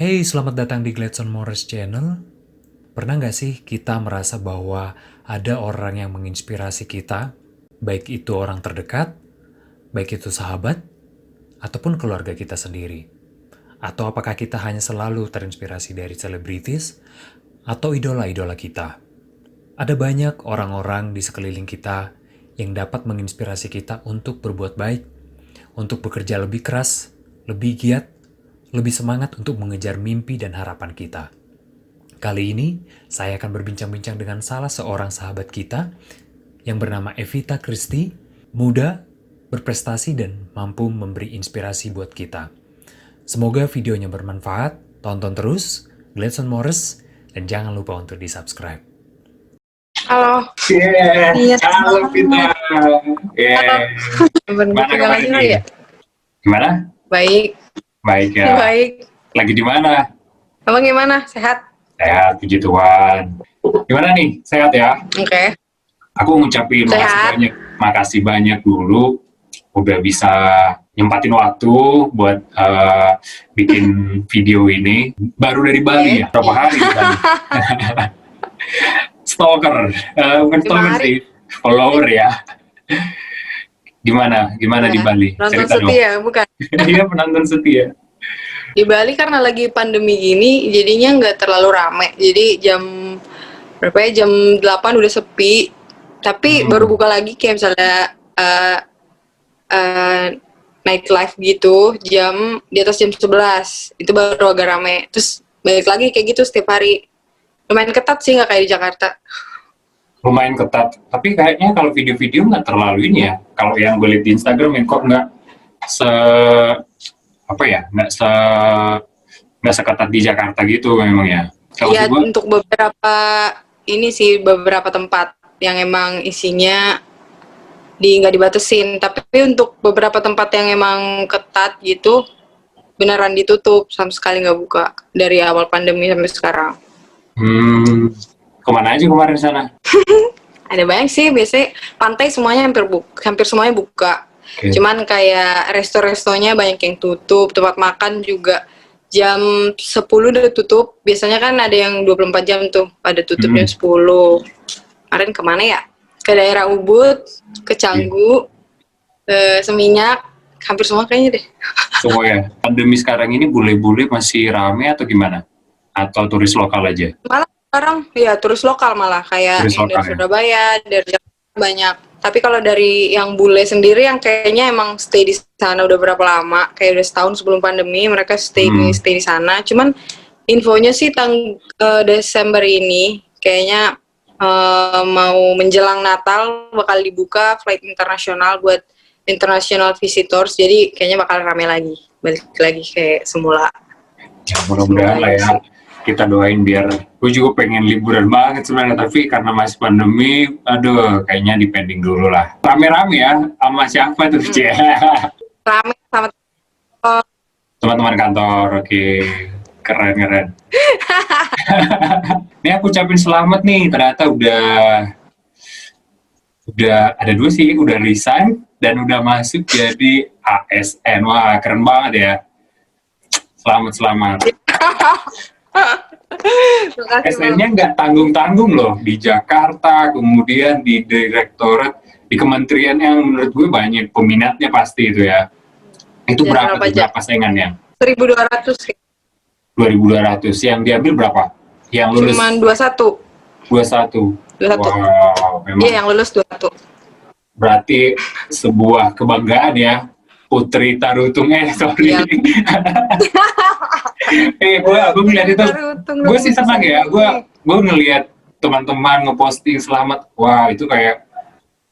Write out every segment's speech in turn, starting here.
Hey, selamat datang di Gladson Morris Channel. Pernah nggak sih kita merasa bahwa ada orang yang menginspirasi kita, baik itu orang terdekat, baik itu sahabat, ataupun keluarga kita sendiri? Atau apakah kita hanya selalu terinspirasi dari selebritis atau idola-idola kita? Ada banyak orang-orang di sekeliling kita yang dapat menginspirasi kita untuk berbuat baik, untuk bekerja lebih keras, lebih giat, lebih semangat untuk mengejar mimpi dan harapan kita. Kali ini, saya akan berbincang-bincang dengan salah seorang sahabat kita yang bernama Evita Christy, muda, berprestasi, dan mampu memberi inspirasi buat kita. Semoga videonya bermanfaat, tonton terus, Gladson Morris, dan jangan lupa untuk di-subscribe. Halo. Iya, halo Vita. Gimana kabar nih? ya? Gimana? Baik. Baik ya. Baik. Lagi di mana? Abang gimana? Sehat? Sehat, puji Tuhan. Gimana nih? Sehat ya? Oke. Aku ngucapin makasih banyak dulu udah bisa nyempatin waktu buat bikin video ini. Baru dari Bali ya? Berapa hari di Bali? Stalker, bukan stalker sih, follower ya. Gimana di Bali? Penonton setia, bukan? Iya, penonton setia. Di Bali karena lagi pandemi gini, jadinya nggak terlalu rame. Jadi jam berapa ya? Jam 8 udah sepi. Tapi baru buka lagi kayak misalnya night life gitu, di atas jam 11. Itu baru agak rame. Terus balik lagi kayak gitu setiap hari. Lumayan ketat sih, nggak kayak di Jakarta. Lumayan ketat, tapi kayaknya kalau video-video nggak terlalu ini ya. Kalau yang gue lihat di Instagram yang kok nggak nggak seketat di Jakarta gitu memang ya. Iya, untuk beberapa tempat yang emang isinya nggak dibatasin. Tapi untuk beberapa tempat yang emang ketat gitu, beneran ditutup, sama sekali nggak buka dari awal pandemi sampai sekarang. Kemana aja kemarin sana? Ada banyak sih, biasanya pantai semuanya hampir semuanya buka. Okay. Cuman kayak resto-restonya banyak yang tutup, tempat makan juga jam 10 udah tutup. Biasanya kan ada yang 24 jam tuh, pada tutup jam 10. Kemarin kemana ya? Ke daerah Ubud, ke Canggu, ke Seminyak, hampir semua kayaknya deh. Semua ya? Pandemi sekarang ini bule-bule masih rame atau gimana? Atau turis lokal aja? Malah sekarang ya turis lokal malah kayak yang dari Surabaya, dari Jakarta banyak. Tapi kalau dari yang bule sendiri yang kayaknya emang stay di sana udah berapa lama, kayak udah setahun sebelum pandemi mereka stay di sana. Cuman infonya sih Desember ini kayaknya mau menjelang Natal bakal dibuka flight internasional buat international visitors. Jadi kayaknya bakal rame lagi, balik lagi kayak semula. Ya mudah-mudahan lah ya. Kita doain biar, gue juga pengen liburan banget sebenarnya, tapi karena masih pandemi, aduh kayaknya dipending dulu lah. Rame-rame ya, sama siapa tuh? Rame sama teman-teman kantor, oke. Keren. Ini aku ucapin selamat nih, ternyata udah ada 2 sih, udah resign dan udah masuk jadi ASN. Wah, keren banget ya. Selamat. SN-nya nggak tanggung-tanggung loh, di Jakarta, kemudian di direktorat, di kementerian yang menurut gue banyak peminatnya pasti itu ya. Itu berapa saingannya? 1.200. 2.200, yang diambil berapa? Yang lulus? Cuman 21. Wow, memang. Iya, yang lulus 21. Berarti sebuah kebanggaan ya, Putri Tarutung, sorry. Gue ngeliat itu, gue sih senang ya, gue ngeliat teman-teman ngeposting selamat, wah itu kayak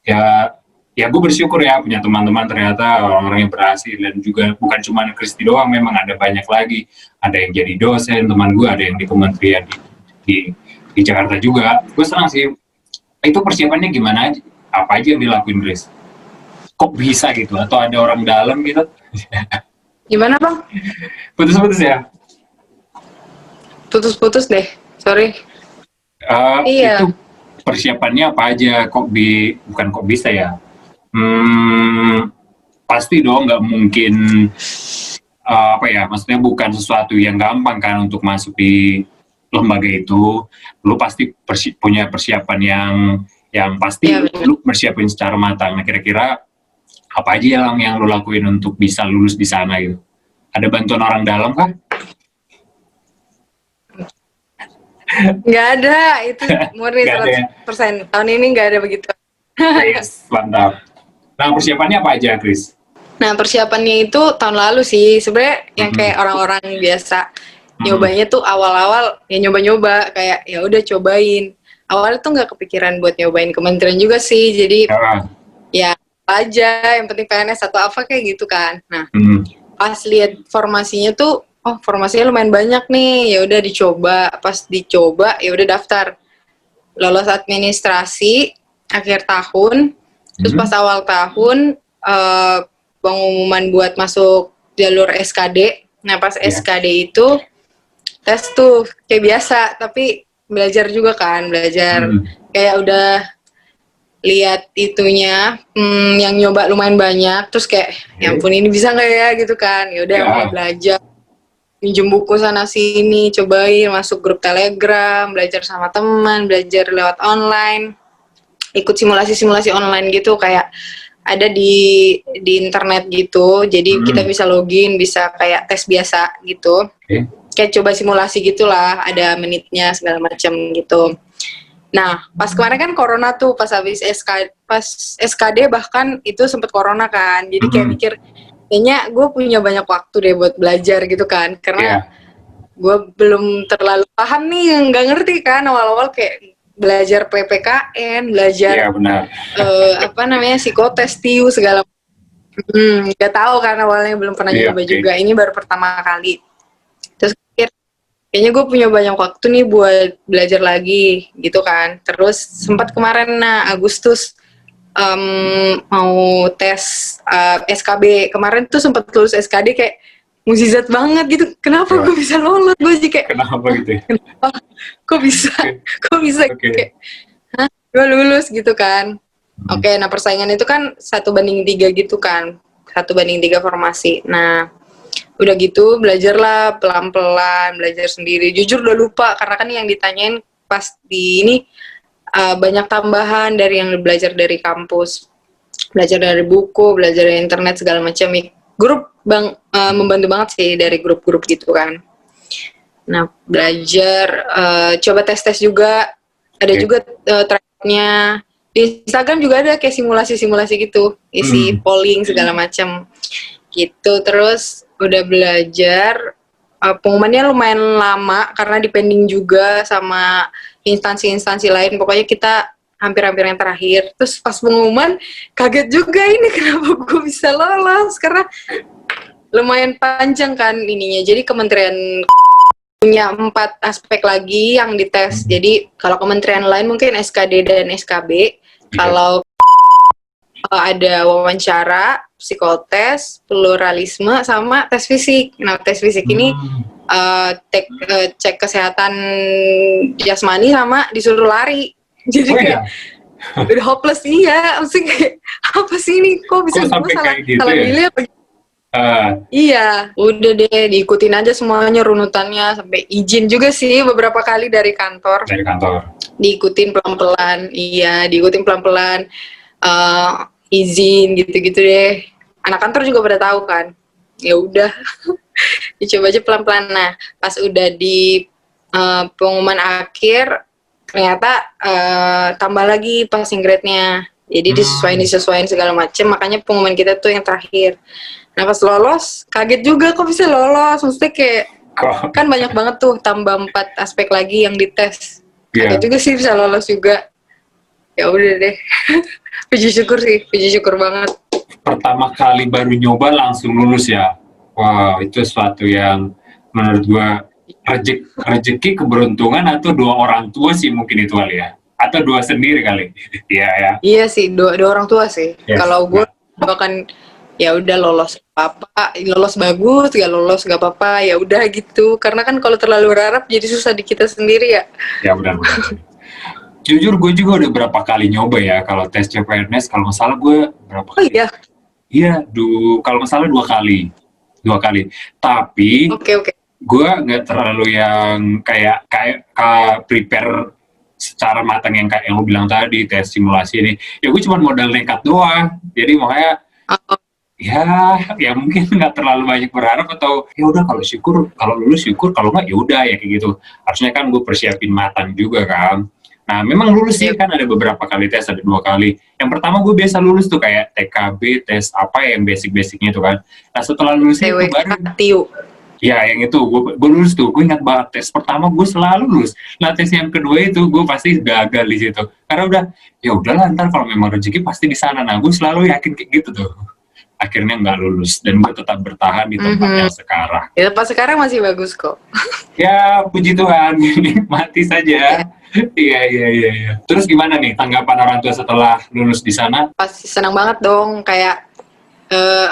ya gue bersyukur ya punya teman-teman ternyata orang-orang yang berhasil, dan juga bukan cuma Christy doang, memang ada banyak lagi, ada yang jadi dosen teman gue, ada yang di kementerian di Jakarta juga. Gue senang sih. Itu persiapannya gimana aja? Apa aja yang dilakuin, Chris? Kok bisa gitu? Atau ada orang dalam gitu? Gimana bang? Putus-putus ya? Putus-putus deh, sorry. Iya. Itu persiapannya apa aja? Bukan kok bisa ya? Pasti dong nggak mungkin apa ya, maksudnya bukan sesuatu yang gampang kan untuk masuk di lembaga itu. Lu pasti punya persiapan yang pasti Iya, bener. lu persiapin secara matang. Nah, kira-kira apa aja yang lu lakuin untuk bisa lulus di sana gitu? Ada bantuan orang dalam kah? Nggak ada, itu murni Nggak ada ya? 100%. Tahun ini nggak ada begitu. Yes, mantap. Nah, persiapannya apa aja, Chris? Nah, persiapannya itu tahun lalu sih. Sebenarnya yang kayak orang-orang biasa nyobanya tuh awal-awal ya nyoba-nyoba kayak ya udah cobain. Awalnya tuh nggak kepikiran buat nyobain kementerian juga sih. Jadi Ya. ya aja, yang penting PNS atau apa kayak gitu kan. Nah, pas lihat formasinya tuh, oh formasinya lumayan banyak nih. Ya udah dicoba. Pas dicoba ya udah daftar. Lolos administrasi akhir tahun. Terus pas awal tahun pengumuman buat masuk jalur SKD. Nah, pas SKD itu tes tuh kayak biasa, tapi belajar juga kan, belajar kayak udah lihat itunya, yang nyoba lumayan banyak, terus kayak ya ampun ini bisa nggak ya gitu kan, ya udah mulai belajar, minjem buku sana sini, cobain masuk grup Telegram, belajar sama teman, belajar lewat online, ikut simulasi-simulasi online gitu kayak ada di internet gitu, jadi kita bisa login, bisa kayak tes biasa gitu, kayak coba simulasi gitulah, ada menitnya segala macam gitu. Nah, pas kemarin kan corona tuh, pas habis SKD bahkan itu sempet corona kan, jadi kayak mikir, kayaknya gue punya banyak waktu deh buat belajar gitu kan, karena gue belum terlalu paham nih, nggak ngerti kan awal-awal kayak belajar PPKN, belajar apa namanya psikotes, TIU segala, nggak tahu kan awalnya, belum pernah nyoba juga, ini baru pertama kali. Terus kayaknya gue punya banyak waktu nih buat belajar lagi gitu kan. Terus sempat kemarin Agustus mau tes SKB, kemarin tuh sempat lulus SKD kayak mukjizat banget gitu. Kenapa gue bisa lolos? Gue sih kayak kenapa gitu? Kenapa? Kok bisa kayak gue lulus gitu kan. Oke, nah persaingan itu kan 1:3 gitu kan, 1:3 formasi. Nah udah gitu belajarlah pelan-pelan, belajar sendiri. Jujur udah lupa karena kan yang ditanyain pas di ini banyak tambahan dari yang belajar dari kampus, belajar dari buku, belajar dari internet segala macam. Grup membantu banget sih dari grup-grup gitu kan. Nah belajar, coba tes-tes juga, ada juga tracknya. Di Instagram juga ada kayak simulasi-simulasi gitu, isi polling segala macam gitu. Terus udah belajar, pengumumannya lumayan lama karena dipending juga sama instansi-instansi lain. Pokoknya kita hampir-hampir yang terakhir. Terus pas pengumuman kaget juga ini kenapa gue bisa lolos, karena lumayan panjang kan ininya. Jadi kementerian punya 4 aspek lagi yang dites. Jadi kalau kementerian lain mungkin SKD dan SKB. Kalau ada wawancara, psikotes, pluralisme, sama tes fisik. Nah, tes fisik ini cek kesehatan jasmani sama disuruh lari. Jadi kayak udah hopeless, maksudnya kayak apa sih ini, kok bisa gue salah pilih apa? Iya, udah deh diikutin aja semuanya runutannya sampai izin juga sih beberapa kali dari kantor. Diikutin pelan-pelan, diikutin pelan-pelan. Izin gitu-gitu deh. Anak kantor juga pada tahu kan. Ya udah, dicoba aja pelan-pelan. Nah, pas udah di pengumuman akhir, ternyata tambah lagi passing grade-nya. Jadi disesuaikan segala macem. Makanya pengumuman kita tuh yang terakhir. Nah, pas lolos, kaget juga kok bisa lolos. Maksudnya kayak kan banyak banget tuh, tambah 4 aspek lagi yang dites. Kaget juga sih bisa lolos juga. Ya udah deh. Puji syukur banget. Pertama kali baru nyoba langsung lulus ya. Wow, itu sesuatu yang menurut gua rezeki, keberuntungan, atau dua orang tua sih mungkin itu kali ya. Atau dua sendiri kali. Iya ya. Iya sih, dua orang tua sih. Kalau gue bahkan ya udah lolos apa, lolos bagus, gak lolos gak apa-apa, ya udah gitu. Karena kan kalau terlalu berharap jadi susah di kita sendiri ya. Ya benar. Jujur gue juga udah berapa kali nyoba ya kalau tes CPNS, kalau nggak salah gue berapa kali? Oh iya? Iya, kalau nggak salah 2 kali. 2 kali. Tapi Oke. gue nggak terlalu yang kayak prepare secara matang yang kayak yang lu bilang tadi, tes simulasi ini. Ya gue cuma modal nekat doang. Jadi makanya Oh, ya mungkin nggak terlalu banyak berharap, atau ya udah kalau lulus syukur, kalau nggak ya udah ya kayak gitu. Harusnya kan gue persiapin matang juga kan. Nah memang lulus sih kan ada beberapa kali tes, ada 2 kali. Yang pertama gue biasa lulus tuh kayak TKB, tes apa yang basic-basicnya tuh kan. Nah setelah lulus itu TWK, baru TIU. ya yang itu gue lulus tuh, gue ingat banget tes pertama gue selalu lulus. Nah tes yang kedua itu gue pasti gagal di situ karena udah ya udahlah, ntar kalau memang rezeki pasti di sana. Nah gue selalu yakin kayak gitu tuh, akhirnya nggak lulus dan gue tetap bertahan di tempat yang sekarang. Ya, pas sekarang masih bagus kok. Ya puji Tuhan, nikmati saja. Iya. Terus gimana nih tanggapan orang tua setelah lulus di sana? Pasti senang banget dong, kayak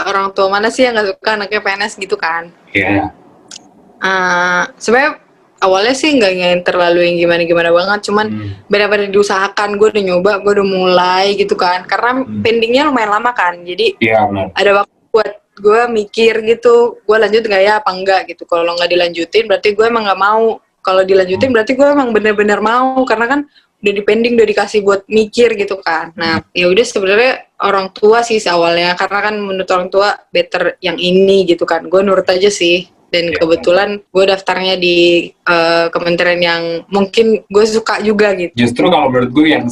orang tua mana sih yang nggak suka anaknya PNS gitu kan. Iya. Sebenarnya awalnya sih nggak yang terlalu yang gimana-gimana banget, cuman benar-benar diusahakan. Gue udah nyoba, gue udah mulai gitu kan, karena pendingnya lumayan lama kan, jadi Benar. ada waktu buat gue mikir gitu, gue lanjut nggak ya apa enggak gitu. Kalau nggak dilanjutin berarti gue emang nggak mau, kalau dilanjutin berarti gue emang bener-bener mau, karena kan udah dipending, udah dikasih buat mikir gitu kan. Nah ya udah, sebenarnya orang tua sih awalnya, karena kan menurut orang tua better yang ini gitu kan, gue nurut aja sih. Dan kebetulan gue daftarnya di kementerian yang mungkin gue suka juga gitu. Justru kalau menurut gue yang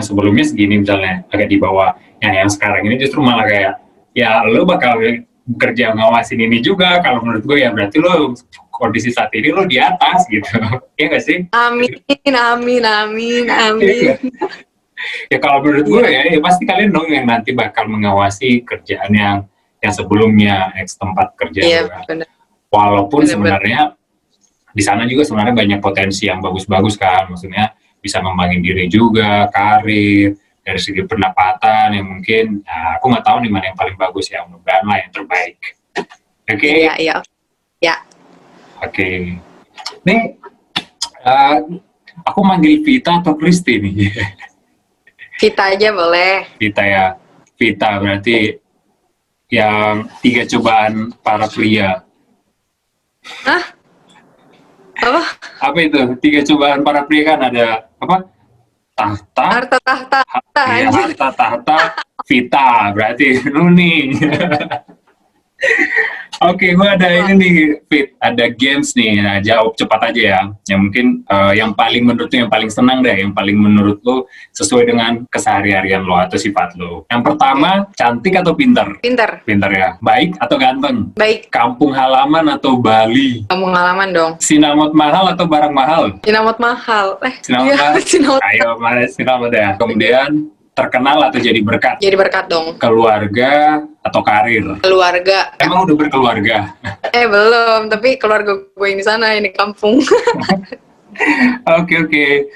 sebelumnya segini misalnya agak di bawah, yang sekarang ini justru malah kayak ya lo bakal bekerja ngawasin ini juga. Kalau menurut gue ya berarti lo kondisi saat ini lo di atas gitu. Iya nggak sih? Amin. Iya. Ya kalau menurut gue ya pasti kalian dong yang nanti bakal mengawasi kerjaan yang sebelumnya tempat kerja. Iya, kan. benar. Walaupun sebenarnya di sana juga sebenarnya banyak potensi yang bagus-bagus kan, maksudnya bisa ngembangin diri juga, karir, dari segi pendapatan yang mungkin aku nggak tahu nih mana yang paling bagus ya, mudah-mudahan lah yang terbaik. Oke? Iya. Oke. Nih, aku manggil Vita atau Kristi nih? Vita aja boleh. Vita ya. Vita berarti yang 3 cobaan para pria. Hah? Apa? Apa itu? 3 cobaan para pria kan ada apa? Harta tahta, Vita berarti lu nih. Oke, gue ada ini nih, Fit. Ada games nih. Nah, jawab cepat aja ya. Yang mungkin yang paling menurut lu, yang paling senang deh, yang paling menurut lu sesuai dengan keseharian lo atau sifat lo. Yang pertama, cantik atau pintar? Pintar. Pintar ya. Baik atau ganteng? Baik. Kampung halaman atau Bali? Kampung halaman dong. Sinamot mahal atau barang mahal? Sinamot mahal. Sinamot mahal? Sinamot. Ayo, mana sinamot ya. Kemudian, terkenal atau jadi berkat? Jadi berkat dong. Keluarga atau karir? Keluarga. Emang udah berkeluarga? Belum, tapi keluarga gue yang di sana, ini kampung. Oke.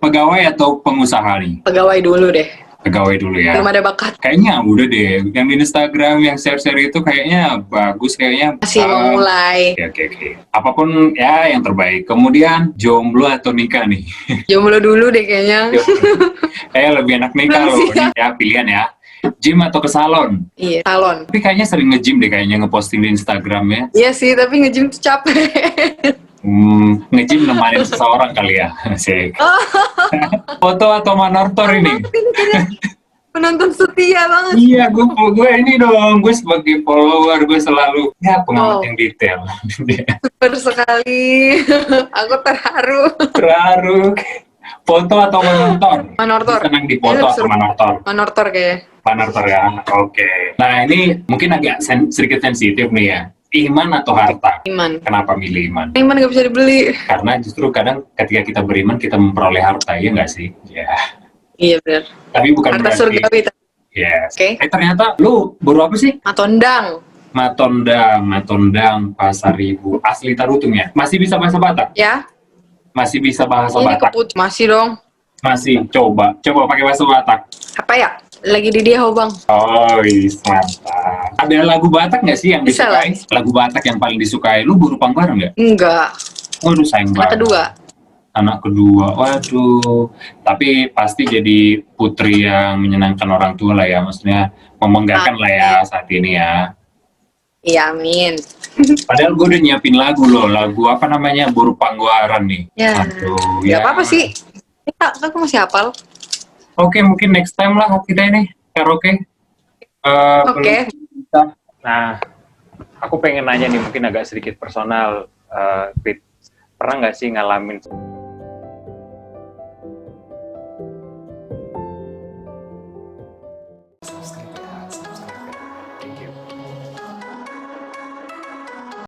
Pegawai atau pengusaha nih? Pegawai dulu deh. Pegawai dulu ya. Belum ada bakat. Kayaknya udah deh. Yang di Instagram yang share-share itu kayaknya bagus, kayaknya. Masih mau mulai. Oke. Apapun ya yang terbaik. Kemudian jomblo atau nikah nih? Jomblo dulu deh kayaknya. Lebih enak nikah loh. Ya pilihan ya. Gym atau ke salon? Iya, salon. Tapi kayaknya sering nge-gym deh, kayaknya ngeposting di Instagram ya. Iya sih, tapi nge-gym tuh capek. Nge-gym nemanin seseorang kali ya. Asik. Foto atau manortor ini? Penonton setia banget. Iya, gue ini dong. Gue sebagai follower, gue selalu pengamat yang detail. Super sekali. Aku terharu. Terharu. Foto atau manortor? Manortor. Senang di foto atau manortor? Manortor kayaknya. Manortor ya, oke. Nah ini mungkin agak sedikit sensitif nih ya. Iman atau harta? Iman. Kenapa milih iman? Iman gak bisa dibeli. Karena justru kadang ketika kita beriman kita memperoleh harta, ya nggak sih? Ya. Iya benar. Tapi bukan harta berarti. surgawi. Yes. Oke. Ternyata lu baru apa sih? Matondang. Matondang, Pasar Ibu. Asli Tarutung ya? Masih bisa bahasa Batak? Ya. Masih bisa bahasa Ini Batak? Masih dong. Masih. Coba pakai bahasa Batak. Apa ya? Lagi di dia bang. Oh, mantap. Ada lagu Batak nggak sih yang Bisa disukai? lah. Lagu Batak yang paling disukai lu Burupang Bareng nggak? Enggak. Waduh, sayang banget. Anak kedua, waduh. Tapi pasti jadi putri yang menyenangkan orang tua lah ya, maksudnya membanggakan lah ya saat ini ya. Iya, amin. Padahal gue udah nyiapin lagu loh, lagu apa namanya, Buru Pangguaran nih. Ya, Aduh, nggak apa-apa sih. Aku masih hafal. Oke, mungkin next time lah kita ini karaoke. Oke. Nah, aku pengen nanya nih, mungkin agak sedikit personal, Pit. Pernah nggak sih ngalamin